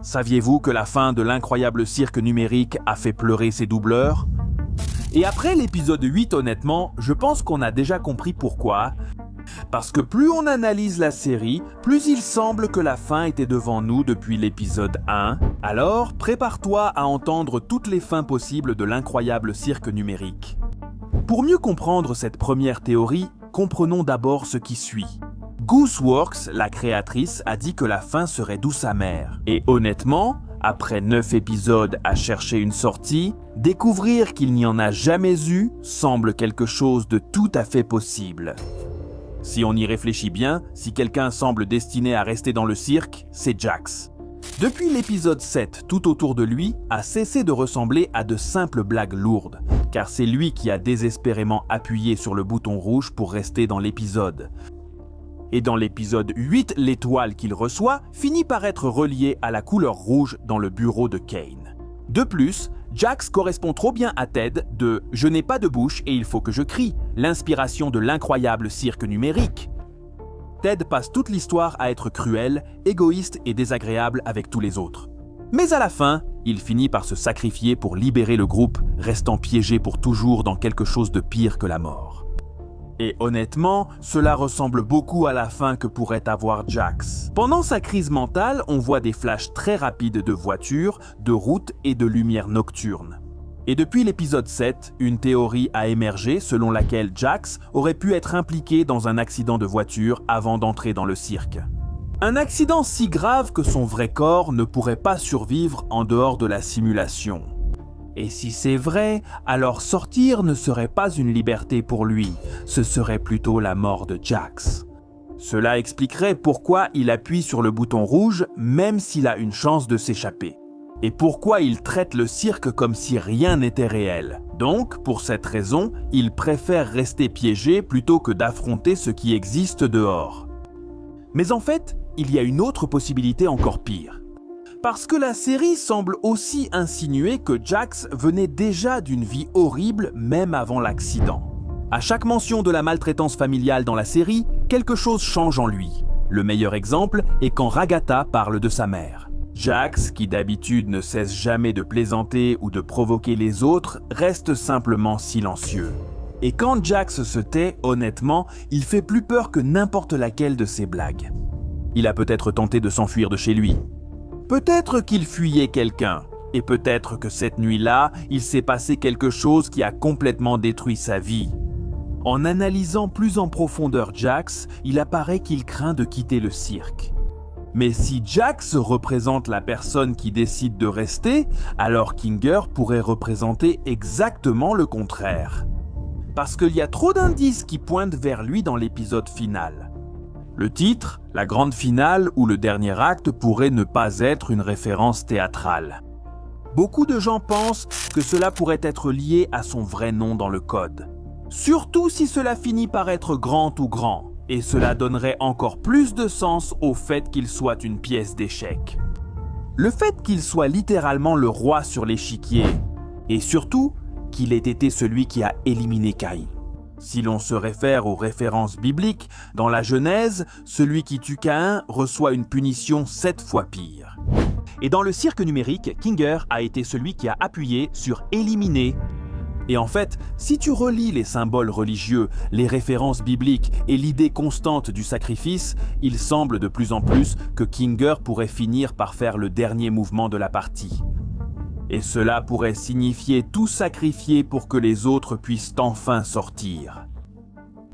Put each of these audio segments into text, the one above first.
Saviez-vous que la fin de l'incroyable cirque numérique a fait pleurer ses doubleurs? Et après l'épisode 8, honnêtement, je pense qu'on a déjà compris pourquoi. Parce que plus on analyse la série, plus il semble que la fin était devant nous depuis l'épisode 1. Alors, prépare-toi à entendre toutes les fins possibles de l'incroyable cirque numérique. Pour mieux comprendre cette première théorie, comprenons d'abord ce qui suit. Gooseworks, la créatrice, a dit que la fin serait douce amère. Et honnêtement, après 9 épisodes à chercher une sortie, découvrir qu'il n'y en a jamais eu semble quelque chose de tout à fait possible. Si on y réfléchit bien, si quelqu'un semble destiné à rester dans le cirque, c'est Jax. Depuis l'épisode 7, tout autour de lui a cessé de ressembler à de simples blagues lourdes, car c'est lui qui a désespérément appuyé sur le bouton rouge pour rester dans l'épisode. Et dans l'épisode 8, l'étoile qu'il reçoit finit par être reliée à la couleur rouge dans le bureau de Kane. De plus, Jax correspond trop bien à Ted de « Je n'ai pas de bouche et il faut que je crie », l'inspiration de l'incroyable cirque numérique. Ted passe toute l'histoire à être cruel, égoïste et désagréable avec tous les autres. Mais à la fin, il finit par se sacrifier pour libérer le groupe, restant piégé pour toujours dans quelque chose de pire que la mort. Et honnêtement, cela ressemble beaucoup à la fin que pourrait avoir Jax. Pendant sa crise mentale, on voit des flashs très rapides de voitures, de routes et de lumières nocturnes. Et depuis l'épisode 7, une théorie a émergé selon laquelle Jax aurait pu être impliqué dans un accident de voiture avant d'entrer dans le cirque. Un accident si grave que son vrai corps ne pourrait pas survivre en dehors de la simulation. Et si c'est vrai, alors sortir ne serait pas une liberté pour lui, ce serait plutôt la mort de Jax. Cela expliquerait pourquoi il appuie sur le bouton rouge même s'il a une chance de s'échapper. Et pourquoi il traite le cirque comme si rien n'était réel. Donc, pour cette raison, il préfère rester piégé plutôt que d'affronter ce qui existe dehors. Mais en fait, il y a une autre possibilité encore pire. Parce que la série semble aussi insinuer que Jax venait déjà d'une vie horrible même avant l'accident. À chaque mention de la maltraitance familiale dans la série, quelque chose change en lui. Le meilleur exemple est quand Ragatha parle de sa mère. Jax, qui d'habitude ne cesse jamais de plaisanter ou de provoquer les autres, reste simplement silencieux. Et quand Jax se tait, honnêtement, il fait plus peur que n'importe laquelle de ses blagues. Il a peut-être tenté de s'enfuir de chez lui. Peut-être qu'il fuyait quelqu'un, et peut-être que cette nuit-là, il s'est passé quelque chose qui a complètement détruit sa vie. En analysant plus en profondeur Jax, il apparaît qu'il craint de quitter le cirque. Mais si Jax représente la personne qui décide de rester, alors Kinger pourrait représenter exactement le contraire. Parce qu'il y a trop d'indices qui pointent vers lui dans l'épisode final. Le titre, la grande finale ou le dernier acte pourrait ne pas être une référence théâtrale. Beaucoup de gens pensent que cela pourrait être lié à son vrai nom dans le code. Surtout si cela finit par être grand ou grand, et cela donnerait encore plus de sens au fait qu'il soit une pièce d'échec. Le fait qu'il soit littéralement le roi sur l'échiquier, et surtout qu'il ait été celui qui a éliminé Caïn. Si l'on se réfère aux références bibliques, dans la Genèse, celui qui tue Caïn reçoit une punition 7 fois pire. Et dans le cirque numérique, Kinger a été celui qui a appuyé sur « éliminer ». Et en fait, si tu relis les symboles religieux, les références bibliques et l'idée constante du sacrifice, il semble de plus en plus que Kinger pourrait finir par faire le dernier mouvement de la partie. Et cela pourrait signifier tout sacrifier pour que les autres puissent enfin sortir.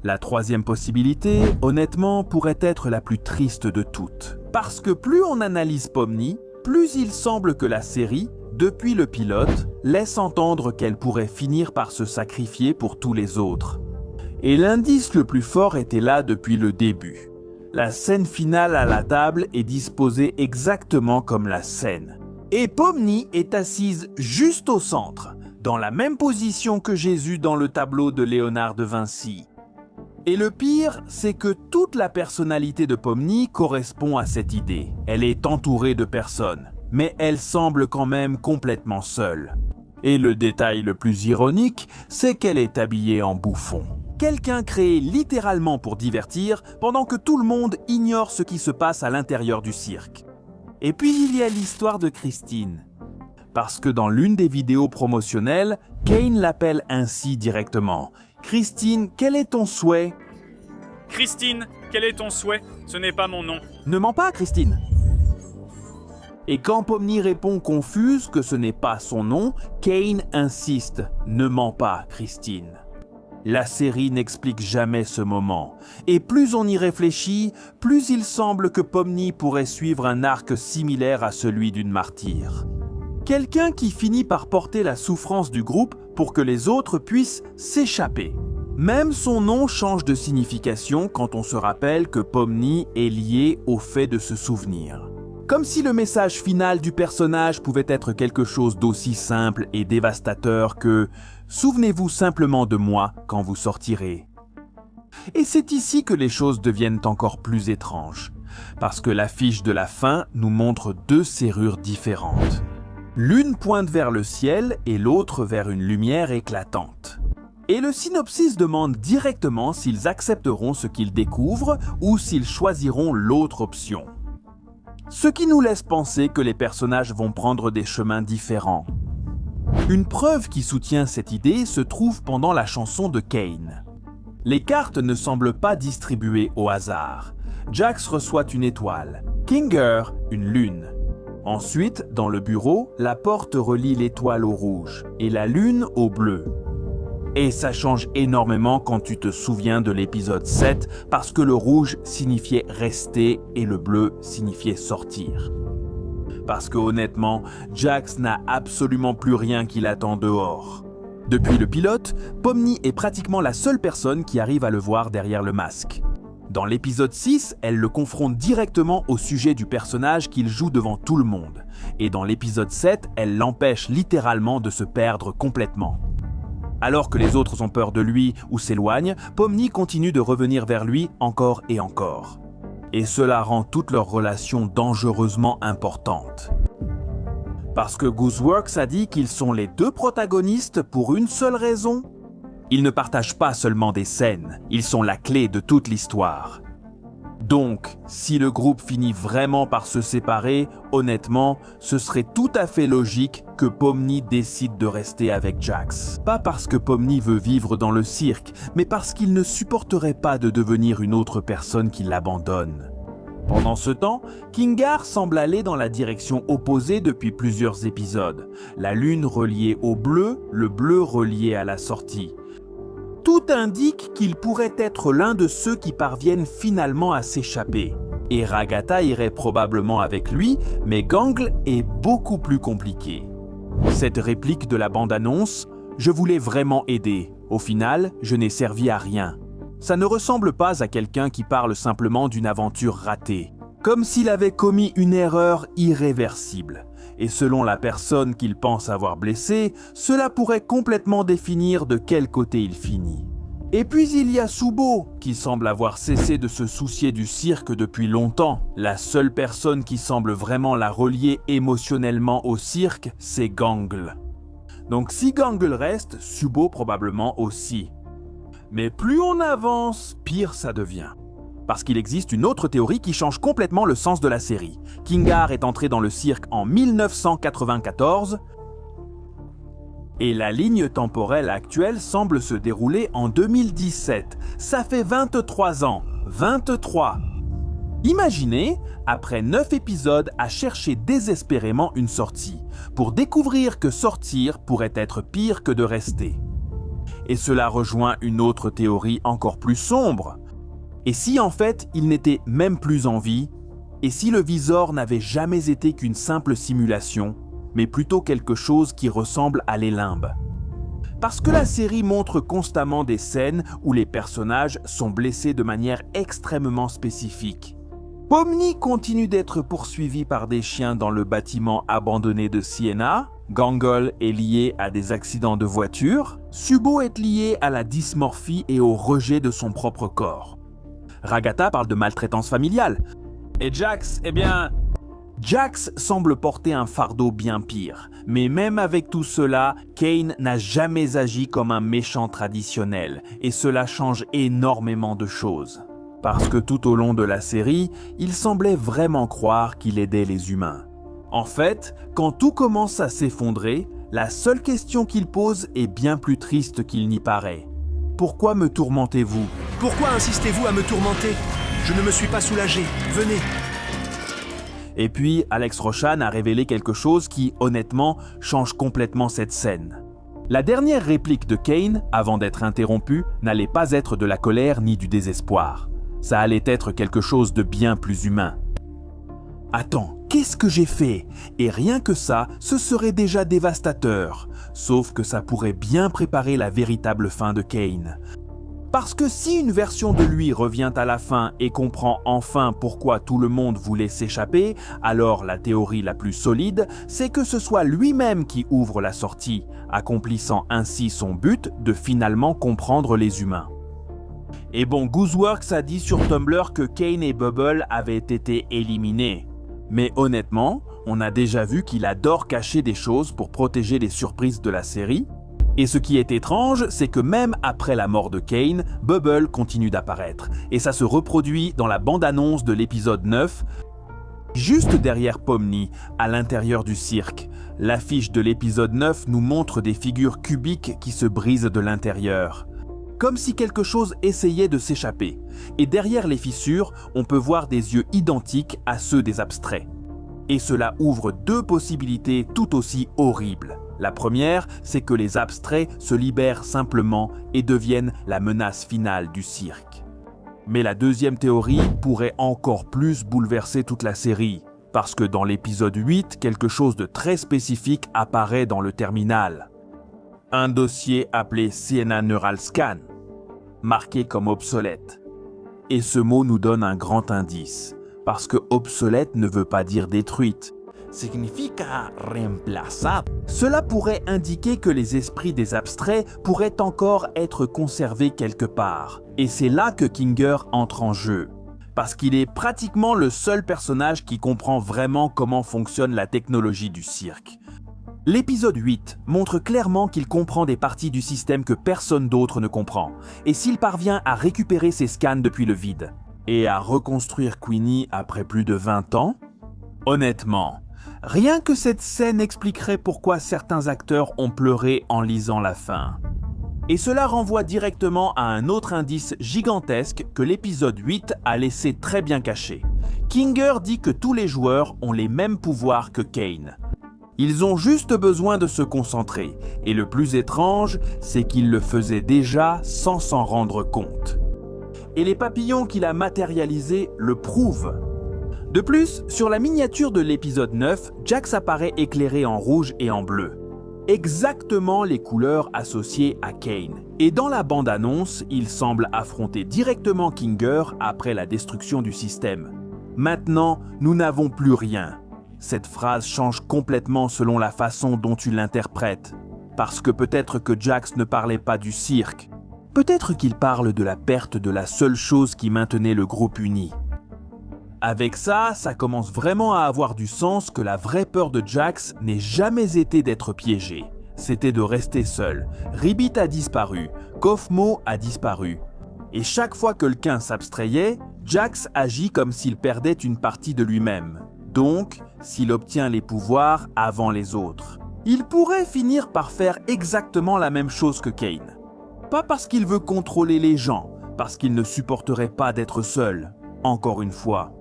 La troisième possibilité, honnêtement, pourrait être la plus triste de toutes. Parce que plus on analyse Pomni, plus il semble que la série, depuis le pilote, laisse entendre qu'elle pourrait finir par se sacrifier pour tous les autres. Et l'indice le plus fort était là depuis le début. La scène finale à la table est disposée exactement comme la scène. Et Pomni est assise juste au centre, dans la même position que Jésus dans le tableau de Léonard de Vinci. Et le pire, c'est que toute la personnalité de Pomni correspond à cette idée. Elle est entourée de personnes, mais elle semble quand même complètement seule. Et le détail le plus ironique, c'est qu'elle est habillée en bouffon. Quelqu'un créé littéralement pour divertir, pendant que tout le monde ignore ce qui se passe à l'intérieur du cirque. Et puis il y a l'histoire de Christine. Parce que dans l'une des vidéos promotionnelles, Kane l'appelle ainsi directement. « Christine, quel est ton souhait ?» « Christine, quel est ton souhait? Ce n'est pas mon nom. » « Ne mens pas, Christine !» Et quand Pomni répond confuse que ce n'est pas son nom, Kane insiste « Ne mens pas, Christine !» La série n'explique jamais ce moment. Et plus on y réfléchit, plus il semble que Pomni pourrait suivre un arc similaire à celui d'une martyre. Quelqu'un qui finit par porter la souffrance du groupe pour que les autres puissent s'échapper. Même son nom change de signification quand on se rappelle que Pomni est lié au fait de se souvenir. Comme si le message final du personnage pouvait être quelque chose d'aussi simple et dévastateur que « Souvenez-vous simplement de moi quand vous sortirez ». Et c'est ici que les choses deviennent encore plus étranges, parce que l'affiche de la fin nous montre deux serrures différentes. L'une pointe vers le ciel et l'autre vers une lumière éclatante. Et le synopsis demande directement s'ils accepteront ce qu'ils découvrent ou s'ils choisiront l'autre option. Ce qui nous laisse penser que les personnages vont prendre des chemins différents. Une preuve qui soutient cette idée se trouve pendant la chanson de Kane. Les cartes ne semblent pas distribuées au hasard. Jax reçoit une étoile, Kinger une lune. Ensuite, dans le bureau, la porte relie l'étoile au rouge et la lune au bleu. Et ça change énormément quand tu te souviens de l'épisode 7 parce que le rouge signifiait rester et le bleu signifiait sortir. Parce que honnêtement, Jax n'a absolument plus rien qui l'attend dehors. Depuis le pilote, Pomni est pratiquement la seule personne qui arrive à le voir derrière le masque. Dans l'épisode 6, elle le confronte directement au sujet du personnage qu'il joue devant tout le monde. Et dans l'épisode 7, elle l'empêche littéralement de se perdre complètement. Alors que les autres ont peur de lui ou s'éloignent, Pomni continue de revenir vers lui encore et encore. Et cela rend toute leur relation dangereusement importante. Parce que Gooseworks a dit qu'ils sont les deux protagonistes pour une seule raison. Ils ne partagent pas seulement des scènes, ils sont la clé de toute l'histoire. Donc, si le groupe finit vraiment par se séparer, honnêtement, ce serait tout à fait logique que Pomni décide de rester avec Jax. Pas parce que Pomni veut vivre dans le cirque, mais parce qu'il ne supporterait pas de devenir une autre personne qui l'abandonne. Pendant ce temps, Kingar semble aller dans la direction opposée depuis plusieurs épisodes. La lune reliée au bleu, le bleu relié à la sortie. Tout indique qu'il pourrait être l'un de ceux qui parviennent finalement à s'échapper. Et Ragatha irait probablement avec lui, mais Gangle est beaucoup plus compliqué. Cette réplique de la bande-annonce, « Je voulais vraiment aider. Au final, je n'ai servi à rien ». Ça ne ressemble pas à quelqu'un qui parle simplement d'une aventure ratée. Comme s'il avait commis une erreur irréversible. Et selon la personne qu'il pense avoir blessée, cela pourrait complètement définir de quel côté il finit. Et puis il y a Subo, qui semble avoir cessé de se soucier du cirque depuis longtemps. La seule personne qui semble vraiment la relier émotionnellement au cirque, c'est Gangle. Donc si Gangle reste, Subo probablement aussi. Mais plus on avance, pire ça devient. Parce qu'il existe une autre théorie qui change complètement le sens de la série. Kingar est entré dans le cirque en 1994 et la ligne temporelle actuelle semble se dérouler en 2017. Ça fait 23 ans. 23. Imaginez, après 9 épisodes à chercher désespérément une sortie, pour découvrir que sortir pourrait être pire que de rester. Et cela rejoint une autre théorie encore plus sombre. Et si en fait il n'était même plus en vie, et si le visor n'avait jamais été qu'une simple simulation, mais plutôt quelque chose qui ressemble à les limbes. Parce que la série montre constamment des scènes où les personnages sont blessés de manière extrêmement spécifique. Pomni continue d'être poursuivi par des chiens dans le bâtiment abandonné de Sienna, Gangle est lié à des accidents de voiture, Subo est lié à la dysmorphie et au rejet de son propre corps. Ragatha parle de maltraitance familiale. Et Jax, eh bien... Jax semble porter un fardeau bien pire. Mais même avec tout cela, Kane n'a jamais agi comme un méchant traditionnel. Et cela change énormément de choses. Parce que tout au long de la série, il semblait vraiment croire qu'il aidait les humains. En fait, quand tout commence à s'effondrer, la seule question qu'il pose est bien plus triste qu'il n'y paraît. Pourquoi me tourmentez-vous ? Pourquoi insistez-vous à me tourmenter ? Je ne me suis pas soulagé. Venez. Et puis, Alex Roshan a révélé quelque chose qui, honnêtement, change complètement cette scène. La dernière réplique de Kane, avant d'être interrompue, n'allait pas être de la colère ni du désespoir. Ça allait être quelque chose de bien plus humain. « Attends, qu'est-ce que j'ai fait ? Et rien que ça, ce serait déjà dévastateur. Sauf que ça pourrait bien préparer la véritable fin de Kane. Parce que si une version de lui revient à la fin et comprend enfin pourquoi tout le monde voulait s'échapper, alors la théorie la plus solide, c'est que ce soit lui-même qui ouvre la sortie, accomplissant ainsi son but de finalement comprendre les humains. Et bon, Gooseworks a dit sur Tumblr que Kane et Bubble avaient été éliminés. Mais honnêtement, on a déjà vu qu'il adore cacher des choses pour protéger les surprises de la série. Et ce qui est étrange, c'est que même après la mort de Kane, Bubble continue d'apparaître. Et ça se reproduit dans la bande-annonce de l'épisode 9, juste derrière Pomni, à l'intérieur du cirque. L'affiche de l'épisode 9 nous montre des figures cubiques qui se brisent de l'intérieur. Comme si quelque chose essayait de s'échapper. Et derrière les fissures, on peut voir des yeux identiques à ceux des abstraits. Et cela ouvre deux possibilités tout aussi horribles. La première, c'est que les abstraits se libèrent simplement et deviennent la menace finale du cirque. Mais la deuxième théorie pourrait encore plus bouleverser toute la série, parce que dans l'épisode 8, quelque chose de très spécifique apparaît dans le terminal. Un dossier appelé Sienna Neural Scan, marqué comme obsolète. Et ce mot nous donne un grand indice, parce que obsolète ne veut pas dire détruite. Significa reemplazado. Cela pourrait indiquer que les esprits des abstraits pourraient encore être conservés quelque part. Et c'est là que Kinger entre en jeu. Parce qu'il est pratiquement le seul personnage qui comprend vraiment comment fonctionne la technologie du cirque. L'épisode 8 montre clairement qu'il comprend des parties du système que personne d'autre ne comprend. Et s'il parvient à récupérer ses scans depuis le vide, et à reconstruire Queenie après plus de 20 ans, honnêtement, rien que cette scène expliquerait pourquoi certains acteurs ont pleuré en lisant la fin. Et cela renvoie directement à un autre indice gigantesque que l'épisode 8 a laissé très bien caché. Kinger dit que tous les joueurs ont les mêmes pouvoirs que Kane. Ils ont juste besoin de se concentrer, et le plus étrange, c'est qu'ils le faisaient déjà sans s'en rendre compte. Et les papillons qu'il a matérialisés le prouvent. De plus, sur la miniature de l'épisode 9, Jax apparaît éclairé en rouge et en bleu. Exactement les couleurs associées à Kane. Et dans la bande-annonce, il semble affronter directement Kinger après la destruction du système. Maintenant, nous n'avons plus rien. Cette phrase change complètement selon la façon dont tu l'interprètes. Parce que peut-être que Jax ne parlait pas du cirque. Peut-être qu'il parle de la perte de la seule chose qui maintenait le groupe uni. Avec ça commence vraiment à avoir du sens que la vraie peur de Jax n'ait jamais été d'être piégé. C'était de rester seul. Ribbit a disparu, Kofmo a disparu. Et chaque fois que quelqu'un s'abstrayait, Jax agit comme s'il perdait une partie de lui-même. Donc, s'il obtient les pouvoirs avant les autres. Il pourrait finir par faire exactement la même chose que Kane. Pas parce qu'il veut contrôler les gens, parce qu'il ne supporterait pas d'être seul. Encore une fois.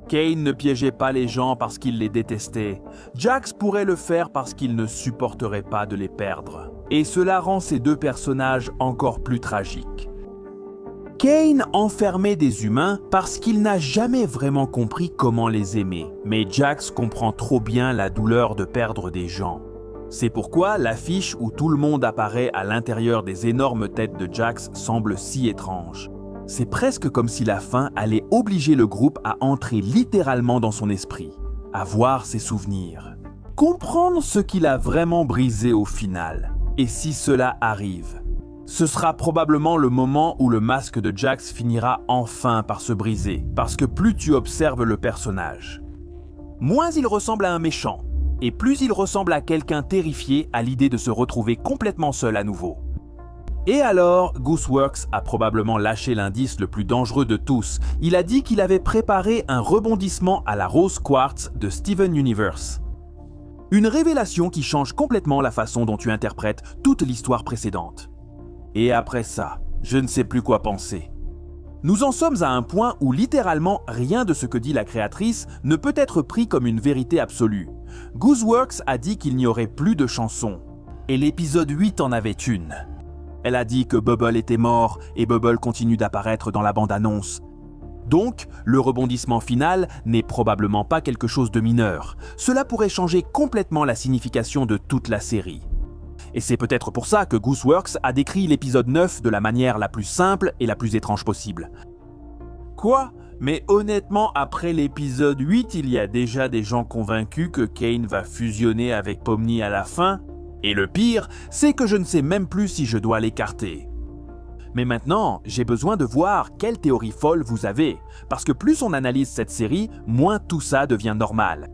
Kane ne piégeait pas les gens parce qu'il les détestait. Jax pourrait le faire parce qu'il ne supporterait pas de les perdre. Et cela rend ces deux personnages encore plus tragiques. Kane enfermait des humains parce qu'il n'a jamais vraiment compris comment les aimer. Mais Jax comprend trop bien la douleur de perdre des gens. C'est pourquoi l'affiche où tout le monde apparaît à l'intérieur des énormes têtes de Jax semble si étrange. C'est presque comme si la fin allait obliger le groupe à entrer littéralement dans son esprit, à voir ses souvenirs, comprendre ce qu'il a vraiment brisé au final. Et si cela arrive, ce sera probablement le moment où le masque de Jax finira enfin par se briser, parce que plus tu observes le personnage, moins il ressemble à un méchant, et plus il ressemble à quelqu'un terrifié à l'idée de se retrouver complètement seul à nouveau. Et alors, Gooseworks a probablement lâché l'indice le plus dangereux de tous. Il a dit qu'il avait préparé un rebondissement à la Rose Quartz de Steven Universe. Une révélation qui change complètement la façon dont tu interprètes toute l'histoire précédente. Et après ça, je ne sais plus quoi penser. Nous en sommes à un point où littéralement rien de ce que dit la créatrice ne peut être pris comme une vérité absolue. Gooseworks a dit qu'il n'y aurait plus de chansons. Et l'épisode 8 en avait une. Elle a dit que Bubble était mort et Bubble continue d'apparaître dans la bande-annonce. Donc, le rebondissement final n'est probablement pas quelque chose de mineur. Cela pourrait changer complètement la signification de toute la série. Et c'est peut-être pour ça que Gooseworks a décrit l'épisode 9 de la manière la plus simple et la plus étrange possible. Quoi ? Mais honnêtement, après l'épisode 8, il y a déjà des gens convaincus que Kane va fusionner avec Pomni à la fin. Et le pire, c'est que je ne sais même plus si je dois l'écarter. Mais maintenant, j'ai besoin de voir quelle théorie folle vous avez, parce que plus on analyse cette série, moins tout ça devient normal.